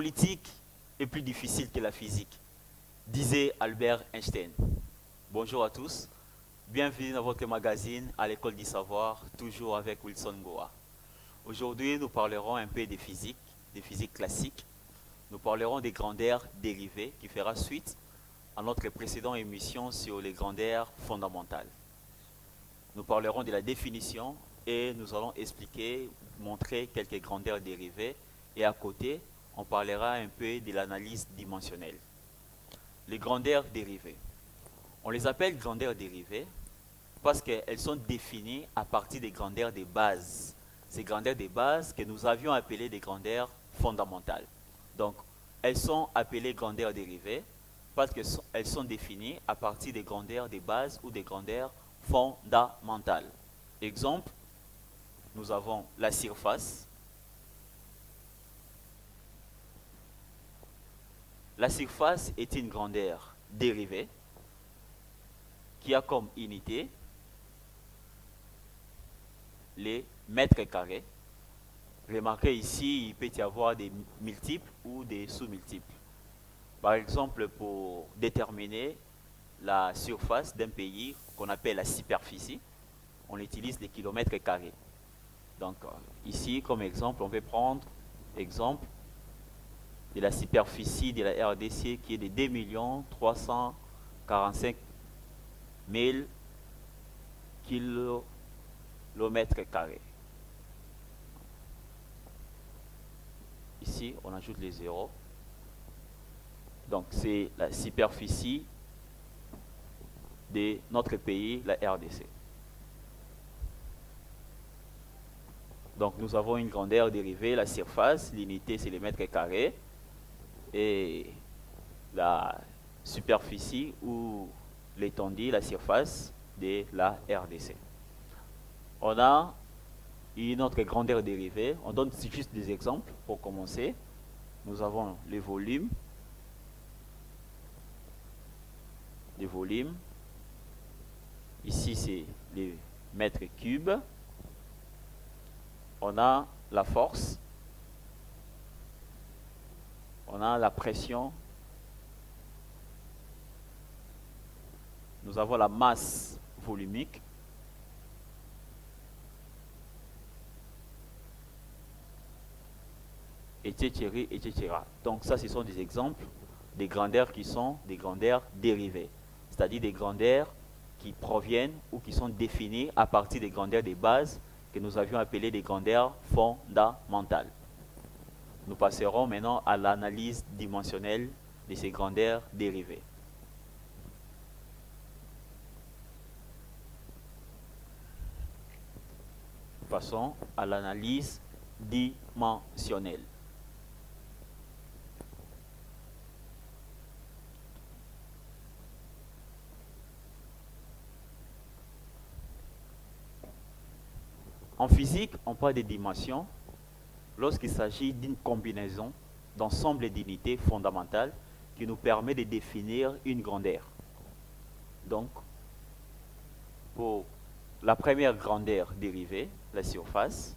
politique est plus difficile que la physique, disait Albert Einstein. Bonjour à tous, bienvenue dans votre magazine à l'école du savoir, toujours avec Wilson Goa. Aujourd'hui, nous parlerons un peu de physique classique. Nous parlerons des grandeurs dérivées qui fera suite à notre précédente émission sur les grandeurs fondamentales. Nous parlerons de la définition et nous allons expliquer, montrer quelques grandeurs dérivées et à côté, on parlera un peu de l'analyse dimensionnelle. Les grandeurs dérivées. On les appelle grandeurs dérivées parce qu'elles sont définies à partir des grandeurs de base. Ces grandeurs de base que nous avions appelées des grandeurs fondamentales. Donc, elles sont appelées grandeurs dérivées parce qu'elles sont définies à partir des grandeurs de base ou des grandeurs fondamentales. Exemple, nous avons la surface. La surface est une grandeur dérivée qui a comme unité les mètres carrés. Remarquez ici, il peut y avoir des multiples ou des sous-multiples. Par exemple, pour déterminer la surface d'un pays qu'on appelle la superficie, on utilise les kilomètres carrés. Donc ici, comme exemple, on peut prendre exemple de la superficie de la RDC qui est de 2 345 000 kilomètres carrés. Ici, on ajoute les zéros. Donc, c'est la superficie de notre pays, la RDC. Donc, nous avons une grandeur dérivée, la surface, l'unité, c'est les mètres carrés. Et la superficie ou l'étendue, la surface de la RDC. On a une autre grandeur dérivée. On donne juste des exemples pour commencer. Nous avons les volumes. Les volumes. Ici, c'est les mètres cubes. On a la force. On a la pression. Nous avons la masse volumique. Etc., etc. Donc ça, ce sont des exemples des grandeurs qui sont des grandeurs dérivées. C'est-à-dire des grandeurs qui proviennent ou qui sont définies à partir des grandeurs de base que nous avions appelées des grandeurs fondamentales. Nous passerons maintenant à l'analyse dimensionnelle de ces grandeurs dérivées. Passons à l'analyse dimensionnelle. En physique, on parle de dimensions lorsqu'il s'agit d'une combinaison d'ensemble d'unités fondamentales qui nous permet de définir une grandeur. Donc, pour la première grandeur dérivée, la surface,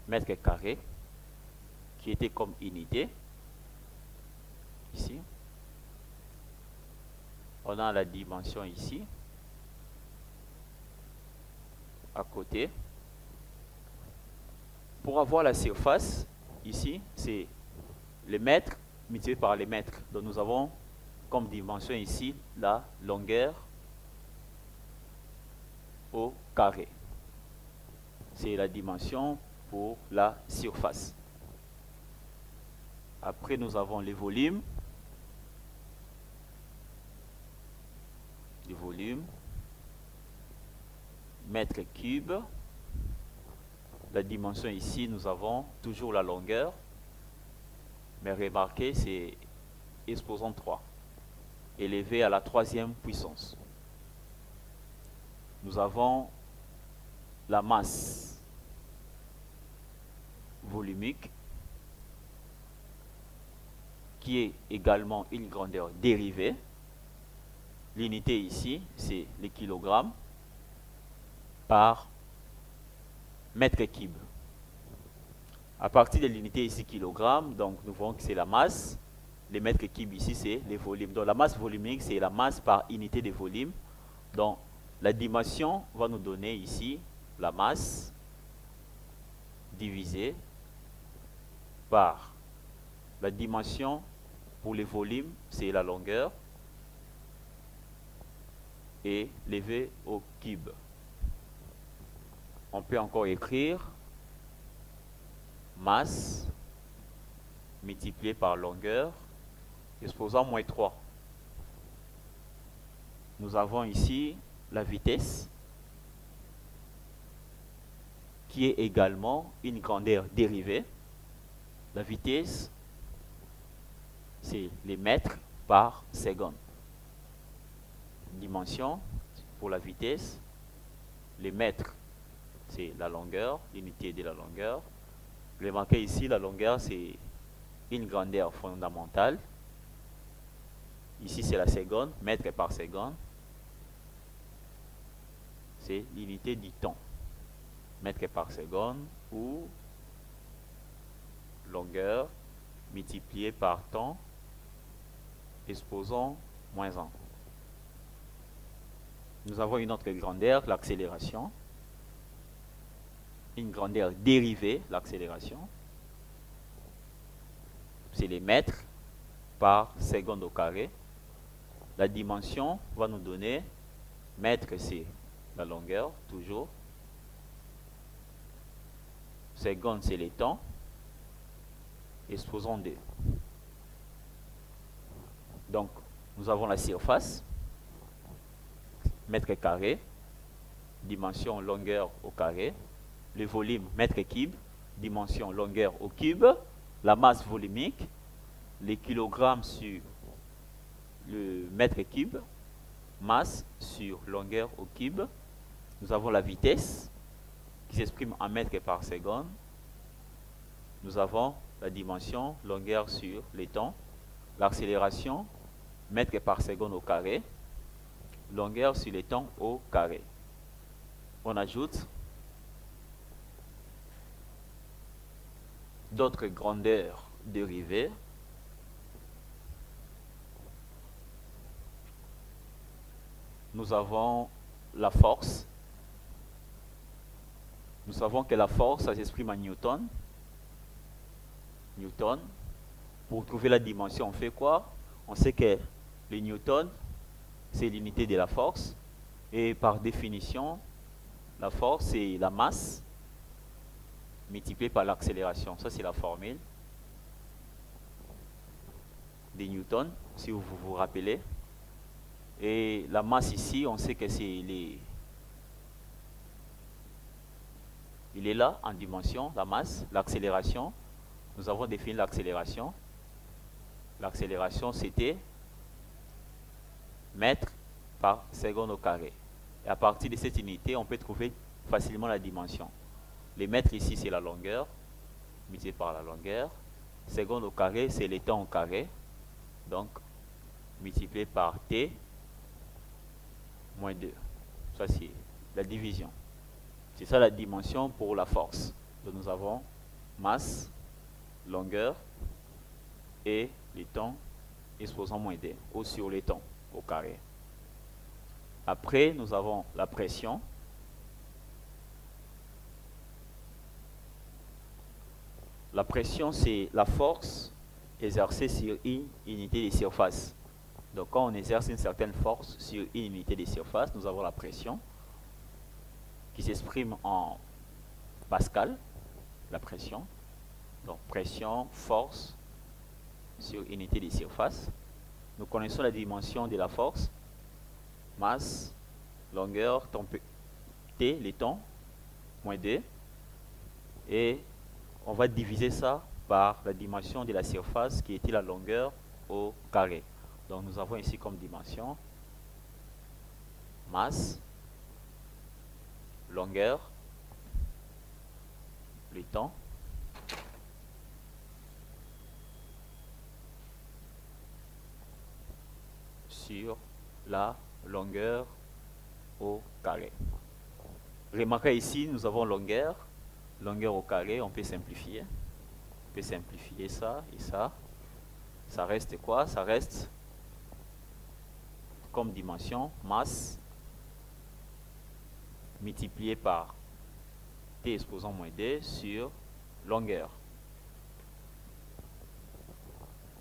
mètre carré, qui était comme unité, ici. On a la dimension ici, à côté. Pour avoir la surface, ici, c'est les mètres multiplié par les mètres. Donc nous avons comme dimension ici la longueur au carré. C'est la dimension pour la surface. Après, nous avons les volumes. Les volumes. Mètres cubes. La dimension ici, nous avons toujours la longueur. Mais remarquez, c'est exposant 3. Élevé à la troisième puissance. Nous avons la masse volumique qui est également une grandeur dérivée. L'unité ici, c'est les kilogrammes par mètre cube. À partir de l'unité ici kilogramme, donc nous voyons que c'est la masse. Les mètres cubes ici, c'est les volumes. Donc la masse volumique, c'est la masse par unité de volume. Donc la dimension va nous donner ici la masse divisée par la dimension pour les volumes, c'est la longueur, et levé au cube. On peut encore écrire masse multiplié par longueur, exposant moins 3. Nous avons ici la vitesse, qui est également une grandeur dérivée. La vitesse, c'est les mètres par seconde. Dimension pour la vitesse, les mètres, c'est la longueur, l'unité de la longueur. Remarquez ici, la longueur, c'est une grandeur fondamentale. Ici, c'est la seconde, mètre par seconde. C'est l'unité du temps. Mètre par seconde ou longueur multiplié par temps, exposant moins 1. Nous avons une autre grandeur, l'accélération. Une grandeur dérivée, l'accélération. C'est les mètres par seconde au carré. La dimension va nous donner, mètre c'est la longueur, toujours. Seconde c'est les temps. Exposons 2. Donc, nous avons la surface, mètre carré, dimension longueur au carré, le volume mètre cube, dimension longueur au cube, la masse volumique, les kilogrammes sur le mètre cube, masse sur longueur au cube. Nous avons la vitesse qui s'exprime en mètres par seconde. Nous avons la dimension longueur sur les temps, l'accélération mètre par seconde au carré, longueur sur les temps au carré. On ajoute d'autres grandeurs dérivées. Nous avons la force. Nous savons que la force, ça s'exprime en newton. Newton. Pour trouver la dimension, on fait quoi? On sait que le newton, c'est l'unité de la force. Et par définition, la force, c'est la masse multipliée par l'accélération. Ça, c'est la formule des newtons, si vous vous rappelez. Et la masse ici, on sait que c'est il est là en dimension, la masse, l'accélération. Nous avons défini l'accélération. L'accélération, c'était mètre par seconde au carré. Et à partir de cette unité, on peut trouver facilement la dimension. Les mètres ici, c'est la longueur, multiplié par la longueur. Seconde au carré, c'est les temps au carré. Donc, multiplié par t, moins 2. Ça, c'est la division. C'est ça la dimension pour la force. Donc, nous avons masse, longueur et les temps exposant moins 2, ou sur les temps au carré. Après, nous avons la pression. La pression, c'est la force exercée sur une unité de surface. Donc, quand on exerce une certaine force sur une unité de surface, nous avons la pression qui s'exprime en Pascal, la pression. Donc, pression, force sur unité de surface. Nous connaissons la dimension de la force. Masse, longueur, T, les temps, moins 2. Et on va diviser ça par la dimension de la surface qui était la longueur au carré. Donc nous avons ici comme dimension masse, longueur, le temps, sur la longueur au carré. Remarquez ici, nous avons longueur, Longueur au carré, on peut simplifier. On peut simplifier ça et ça. Ça reste quoi? Ça reste comme dimension, masse, multiplié par t exposant moins d sur longueur.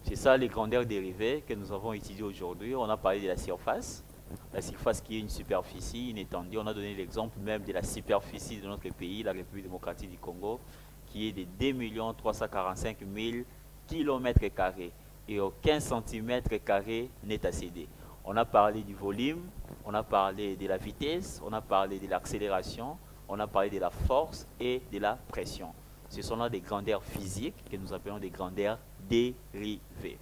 C'est ça les grandeurs dérivées que nous avons étudiées aujourd'hui. On a parlé de la surface qui est une superficie, une étendue. On a donné l'exemple même de la superficie de notre pays, la République démocratique du Congo, qui est de 2 345 000 km². Et aucun centimètre carré n'est à céder. On a parlé du volume, on a parlé de la vitesse, on a parlé de l'accélération, on a parlé de la force et de la pression. Ce sont là des grandeurs physiques que nous appelons des grandeurs dérivées.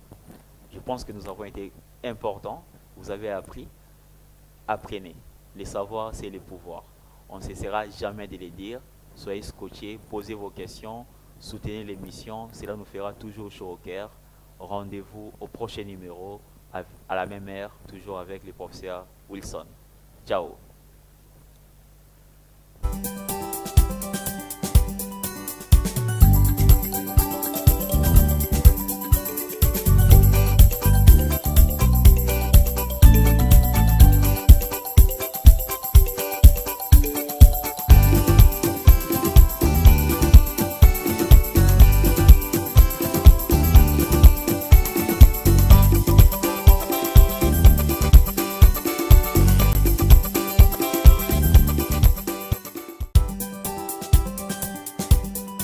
Je pense que nous avons été importants. Vous avez appris. Apprenez. Les savoirs, c'est le pouvoir. On ne cessera jamais de les dire. Soyez scotchés, posez vos questions, soutenez l'émission. Cela nous fera toujours chaud au cœur. Rendez-vous au prochain numéro à la même heure, toujours avec le professeur Wilson. Ciao.